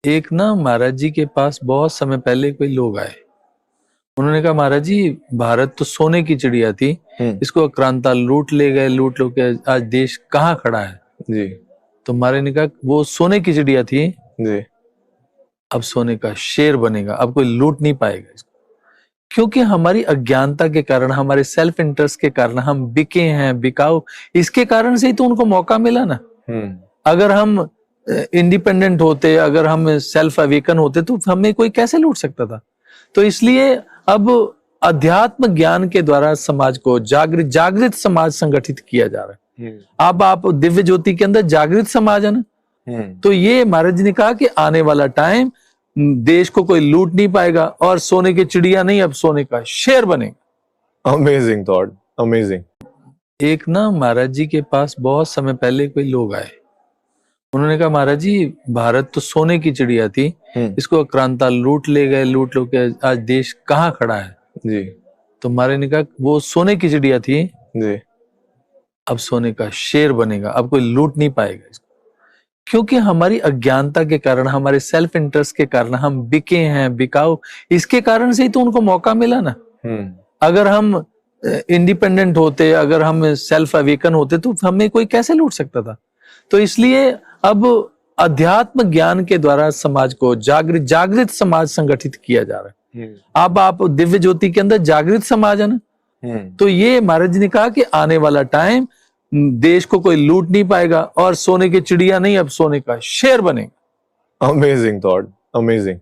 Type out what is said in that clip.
एक ना महाराज जी के पास बहुत समय पहले कोई लोग आए। उन्होंने कहा, महाराज जी, भारत तो सोने की चिड़िया थी, इसको आक्रांता लूट ले गए, लूट लो के आज देश कहाँ खड़ा है। जी तो महाराज ने कहा, वो सोने की चिड़िया थी, जी अब सोने का शेर बनेगा, अब कोई लूट नहीं पाएगा इसको। क्योंकि हमारी अज्ञानता के कारण, हमारे सेल्फ इंटरेस्ट के कारण हम बिके हैं, बिकाऊ, इसके कारण से ही तो उनको मौका मिला ना। अगर हम इंडिपेंडेंट होते, अगर हम सेल्फ अवेकन होते, तो हमें कोई कैसे लूट सकता था। तो इसलिए अब अध्यात्म ज्ञान के द्वारा समाज को जागृत समाज संगठित किया जा रहा है। अब आप दिव्य ज्योति के अंदर जागृत समाज है ना। तो ये महाराज जी ने कहा कि आने वाला टाइम देश को कोई लूट नहीं पाएगा और सोने की चिड़िया नहीं, अब सोने का शेर बनेगा। Amazing thought, amazing. एक ना महाराज जी के पास बहुत समय पहले कोई लोग आए। उन्होंने कहा, महाराज जी, भारत तो सोने की चिड़िया थी, इसको आक्रांता लूट ले गए, लूट लो के आज देश कहाँ खड़ा है। जी तो महाराज ने कहा, वो सोने की चिड़िया थी, जी अब सोने का शेर बनेगा, अब कोई लूट नहीं पाएगा इसको। क्योंकि हमारी अज्ञानता के कारण, हमारे सेल्फ इंटरेस्ट के कारण हम बिके हैं, बिकाऊ, इसके कारण से ही तो उनको मौका मिला ना। अगर हम इंडिपेंडेंट होते, अगर हम सेल्फ अवेकन होते, तो हमें कोई कैसे लूट सकता था। तो इसलिए अब अध्यात्म ज्ञान के द्वारा समाज को जागृत समाज संगठित किया जा रहा है। अब आप दिव्य ज्योति के अंदर जागृत समाज है ना। तो ये महाराज जी ने कहा कि आने वाला टाइम देश को कोई लूट नहीं पाएगा और सोने की चिड़िया नहीं, अब सोने का शेर बनेगा। Amazing thought, amazing.